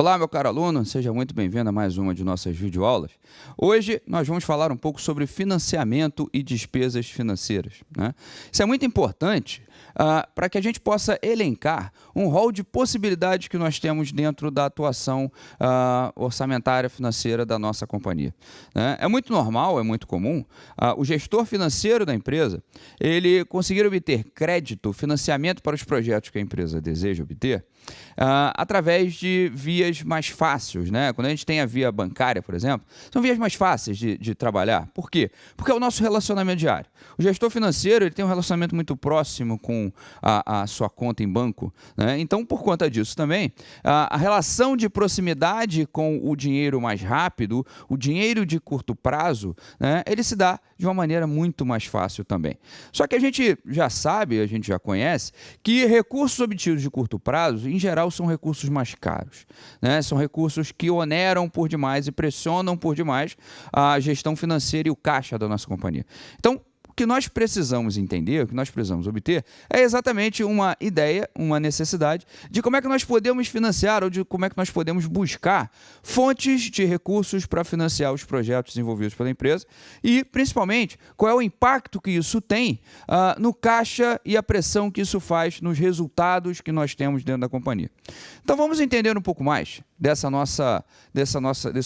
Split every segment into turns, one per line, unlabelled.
Olá, meu caro aluno, seja muito bem-vindo a mais uma de nossas videoaulas. Hoje nós vamos falar um pouco sobre financiamento e despesas financeiras, né? Isso é muito importante para que a gente possa elencar um rol de possibilidades que nós temos dentro da atuação orçamentária financeira da nossa companhia, né? É muito normal, é muito comum, o gestor financeiro da empresa, ele conseguir obter crédito, financiamento para os projetos que a empresa deseja obter, através de vias mais fáceis, né? Quando a gente tem a via bancária, por exemplo, são vias mais fáceis de trabalhar. Por quê? Porque é o nosso relacionamento diário. O gestor financeiro ele tem um relacionamento muito próximo com a sua conta em banco, né? Então, por conta disso também, a relação de proximidade com o dinheiro mais rápido, o dinheiro de curto prazo, né? Ele se dá de uma maneira muito mais fácil também. Só que a gente já sabe, a gente já conhece, que recursos obtidos de curto prazo, em geral, são recursos mais caros, né? São recursos que oneram por demais e pressionam por demais a gestão financeira e o caixa da nossa companhia. Então, o que nós precisamos entender, o que nós precisamos obter, é exatamente uma ideia, uma necessidade de como é que nós podemos financiar ou de como é que nós podemos buscar fontes de recursos para financiar os projetos desenvolvidos pela empresa e, principalmente, qual é o impacto que isso tem no caixa e a pressão que isso faz nos resultados que nós temos dentro da companhia. Então, vamos entender um pouco mais desse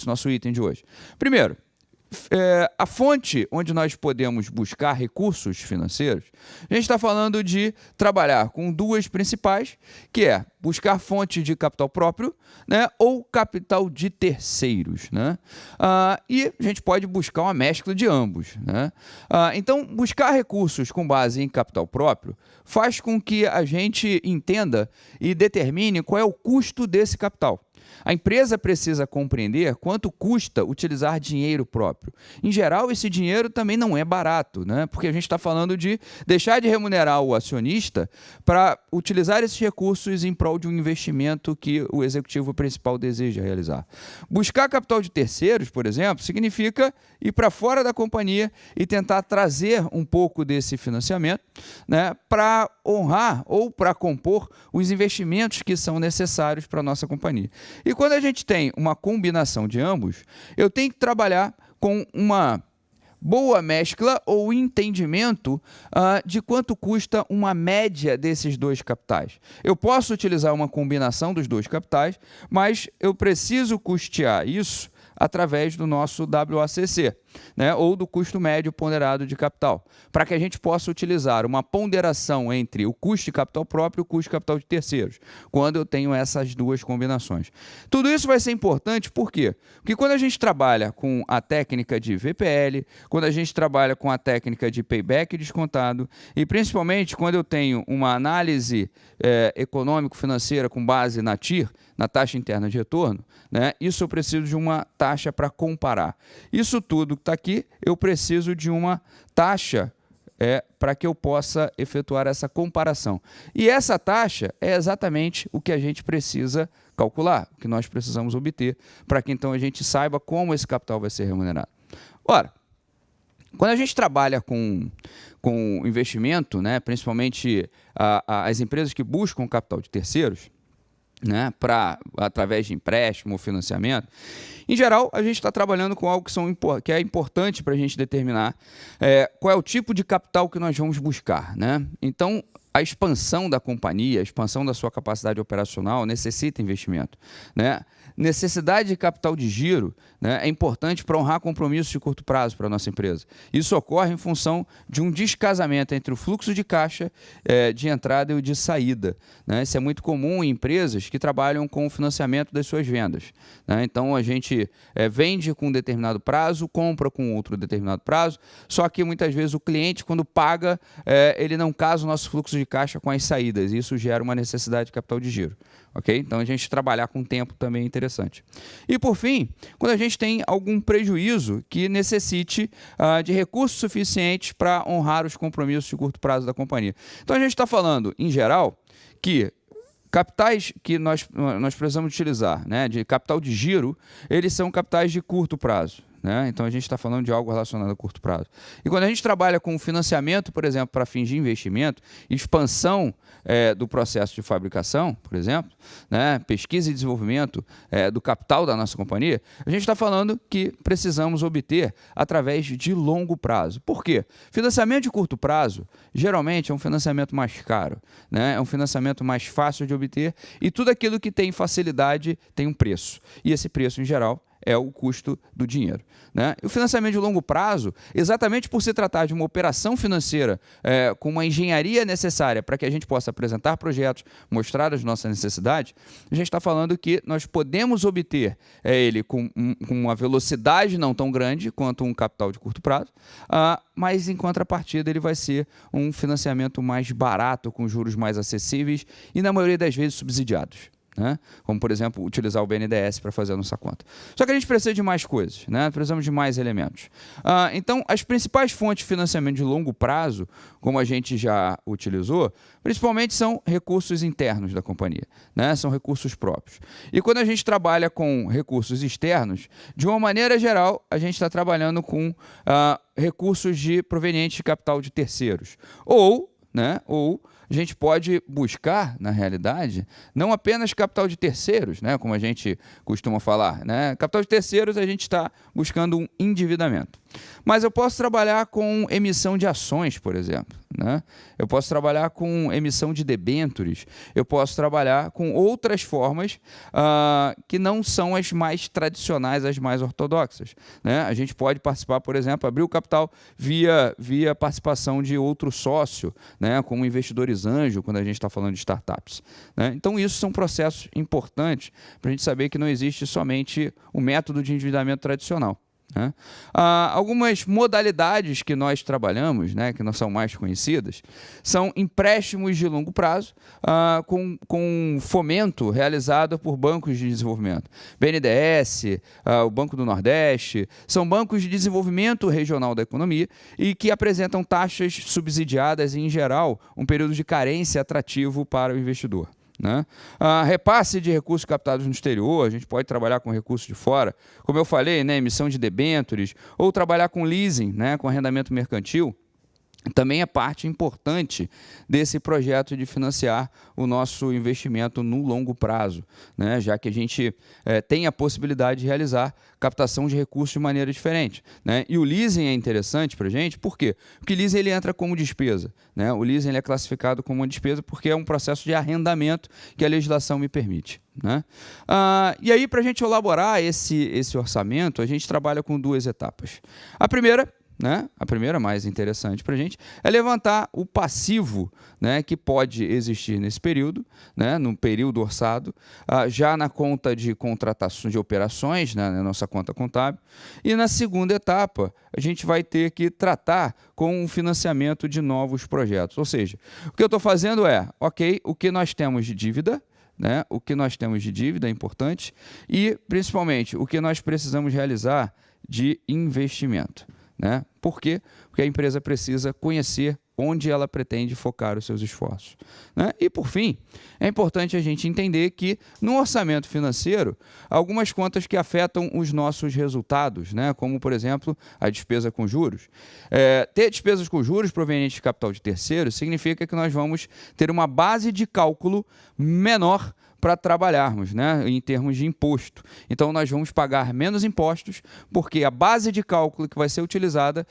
nosso item de hoje. Primeiro, a fonte onde nós podemos buscar recursos financeiros, a gente está falando de trabalhar com duas principais, que é buscar fonte de capital próprio, né, ou capital de terceiros, né? E a gente pode buscar uma mescla de ambos, né? Então, buscar recursos com base em capital próprio faz com que a gente entenda e determine qual é o custo desse capital. A empresa precisa compreender quanto custa utilizar dinheiro próprio. Em geral, esse dinheiro também não é barato, né? Porque a gente está falando de deixar de remunerar o acionista para utilizar esses recursos em prol de um investimento que o executivo principal deseja realizar. Buscar capital de terceiros, por exemplo, significa ir para fora da companhia e tentar trazer um pouco desse financiamento, né, para honrar ou para compor os investimentos que são necessários para a nossa companhia. E quando a gente tem uma combinação de ambos, eu tenho que trabalhar com uma boa mescla ou entendimento de quanto custa uma média desses dois capitais. Eu posso utilizar uma combinação dos dois capitais, mas eu preciso custear isso através do nosso WACC, né, ou do custo médio ponderado de capital, para que a gente possa utilizar uma ponderação entre o custo de capital próprio e o custo de capital de terceiros, quando eu tenho essas duas combinações. Tudo isso vai ser importante, por quê? Porque quando a gente trabalha com a técnica de VPL, quando a gente trabalha com a técnica de payback descontado, e principalmente quando eu tenho uma análise econômico-financeira com base na TIR, na taxa interna de retorno, né, isso eu preciso de uma taxa para comparar. Isso tudo que está aqui, eu preciso de uma taxa para que eu possa efetuar essa comparação. E essa taxa é exatamente o que a gente precisa calcular, o que nós precisamos obter, para que então a gente saiba como esse capital vai ser remunerado. Ora, quando a gente trabalha com investimento, né, principalmente as empresas que buscam capital de terceiros, né, através de empréstimo ou financiamento, em geral, a gente está trabalhando com algo que é importante para a gente determinar qual é o tipo de capital que nós vamos buscar, né? Então, a expansão da companhia, a expansão da sua capacidade operacional necessita investimento, né? Necessidade de capital de giro, né, é importante para honrar compromissos de curto prazo para a nossa empresa. Isso ocorre em função de um descasamento entre o fluxo de caixa de entrada e o de saída, né? Isso é muito comum em empresas que trabalham com o financiamento das suas vendas, né? Então, a gente vende com um determinado prazo, compra com outro determinado prazo, só que muitas vezes o cliente, quando paga, ele não casa o nosso fluxo de caixa com as saídas, e isso gera uma necessidade de capital de giro. Okay? Então, a gente trabalhar com tempo também é interessante. E, por fim, quando a gente tem algum prejuízo que necessite de recursos suficientes para honrar os compromissos de curto prazo da companhia. Então, a gente está falando, em geral, que capitais que nós precisamos utilizar, né, de capital de giro, eles são capitais de curto prazo, né? Então, a gente está falando de algo relacionado a curto prazo. E quando a gente trabalha com financiamento, por exemplo, para fins de investimento, expansão do processo de fabricação, por exemplo, né? Pesquisa e desenvolvimento do capital da nossa companhia, a gente está falando que precisamos obter através de longo prazo. Por quê? Financiamento de curto prazo, geralmente, é um financiamento mais caro, né? É um financiamento mais fácil de obter e tudo aquilo que tem facilidade tem um preço. E esse preço, em geral, é o custo do dinheiro, né? E o financiamento de longo prazo, exatamente por se tratar de uma operação financeira com uma engenharia necessária para que a gente possa apresentar projetos, mostrar as nossas necessidades, a gente está falando que nós podemos obter ele com uma velocidade não tão grande quanto um capital de curto prazo, mas em contrapartida ele vai ser um financiamento mais barato, com juros mais acessíveis e na maioria das vezes subsidiados, né? Como, por exemplo, utilizar o BNDES para fazer a nossa conta. Só que a gente precisa de mais coisas, né? Precisamos de mais elementos. Então, as principais fontes de financiamento de longo prazo, como a gente já utilizou, principalmente são recursos internos da companhia, né? São recursos próprios. E quando a gente trabalha com recursos externos, de uma maneira geral, a gente está trabalhando com recursos provenientes de capital de terceiros. Ou a gente pode buscar, na realidade, não apenas capital de terceiros, né, como a gente costuma falar, né? Capital de terceiros, a gente está buscando um endividamento. Mas eu posso trabalhar com emissão de ações, por exemplo, né? Eu posso trabalhar com emissão de debêntures, eu posso trabalhar com outras formas que não são as mais tradicionais, as mais ortodoxas, né? A gente pode participar, por exemplo, abrir o capital via participação de outro sócio, né? Como investidores anjo, quando a gente está falando de startups, né? Então, isso são processos importantes para a gente saber que não existe somente o método de endividamento tradicional, né? Algumas modalidades que nós trabalhamos, né, que não são mais conhecidas, são empréstimos de longo prazo com fomento realizado por bancos de desenvolvimento. BNDES, o Banco do Nordeste, são bancos de desenvolvimento regional da economia e que apresentam taxas subsidiadas e, em geral, um período de carência atrativo para o investidor, né? Repasse de recursos captados no exterior, a gente pode trabalhar com recursos de fora, como eu falei, né, emissão de debêntures, ou trabalhar com leasing, né, com arrendamento mercantil, também é parte importante desse projeto de financiar o nosso investimento no longo prazo, né? Já que a gente tem a possibilidade de realizar captação de recursos de maneira diferente, né? E o leasing é interessante para a gente, por quê? Porque o leasing ele entra como despesa, né? O leasing ele é classificado como uma despesa porque é um processo de arrendamento que a legislação me permite, né? E aí, para a gente elaborar esse orçamento, a gente trabalha com duas etapas. A primeira, né, a primeira mais interessante para a gente é levantar o passivo, né, que pode existir nesse período, né, no período orçado, já na conta de contratações de operações, né, na nossa conta contábil. E na segunda etapa, a gente vai ter que tratar com o financiamento de novos projetos. Ou seja, o que eu estou fazendo é, ok, o que nós temos de dívida, né, o que nós temos de dívida é importante e, principalmente, o que nós precisamos realizar de investimento, né? Por quê? Porque a empresa precisa conhecer onde ela pretende focar os seus esforços, né? E, por fim, é importante a gente entender que, no orçamento financeiro, algumas contas que afetam os nossos resultados, né? Como, por exemplo, a despesa com juros. Ter despesas com juros provenientes de capital de terceiros significa que nós vamos ter uma base de cálculo menor para trabalharmos, né, em termos de imposto. Então, nós vamos pagar menos impostos, porque a base de cálculo que vai ser utilizada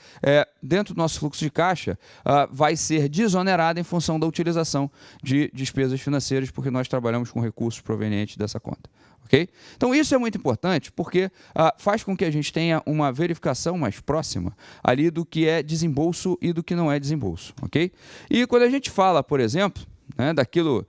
dentro do nosso fluxo de caixa vai ser desonerada em função da utilização de despesas financeiras, porque nós trabalhamos com recursos provenientes dessa conta. Okay? Então, isso é muito importante, porque faz com que a gente tenha uma verificação mais próxima ali do que é desembolso e do que não é desembolso. Okay? E quando a gente fala, por exemplo, né, daquilo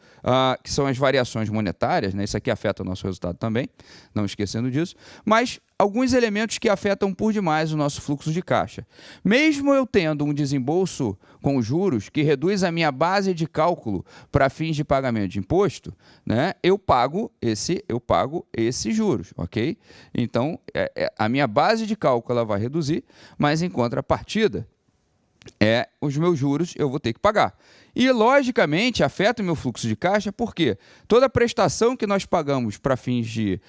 que são as variações monetárias, né, isso aqui afeta o nosso resultado também, não esquecendo disso, mas alguns elementos que afetam por demais o nosso fluxo de caixa. Mesmo eu tendo um desembolso com juros que reduz a minha base de cálculo para fins de pagamento de imposto, né, eu pago esses juros, ok? Então, a minha base de cálculo ela vai reduzir, mas em contrapartida, os meus juros eu vou ter que pagar. E, logicamente, afeta o meu fluxo de caixa, porque toda prestação que nós pagamos para fins de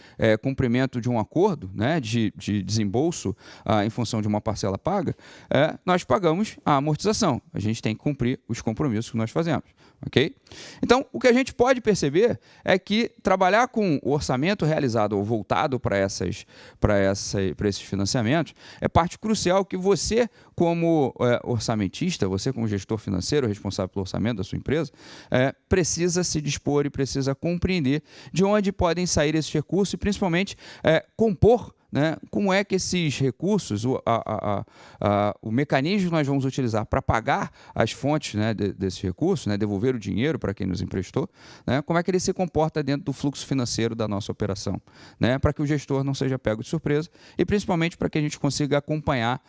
cumprimento de um acordo, né, de desembolso em função de uma parcela paga, nós pagamos a amortização. A gente tem que cumprir os compromissos que nós fazemos. Okay? Então, o que a gente pode perceber é que trabalhar com o orçamento realizado ou voltado para esses financiamentos é parte crucial que você, como orçamentista, você como gestor financeiro responsável pelo orçamento da sua empresa, precisa se dispor e precisa compreender de onde podem sair esses recursos e, principalmente, compor, né, como é que esses recursos, o mecanismo que nós vamos utilizar para pagar as fontes, né, desses recursos, né, devolver o dinheiro para quem nos emprestou, né, como é que ele se comporta dentro do fluxo financeiro da nossa operação, né, para que o gestor não seja pego de surpresa e principalmente para que a gente consiga acompanhar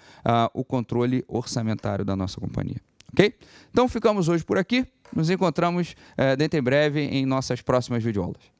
o controle orçamentário da nossa companhia. Ok? Então ficamos hoje por aqui, nos encontramos dentro em breve em nossas próximas videoaulas.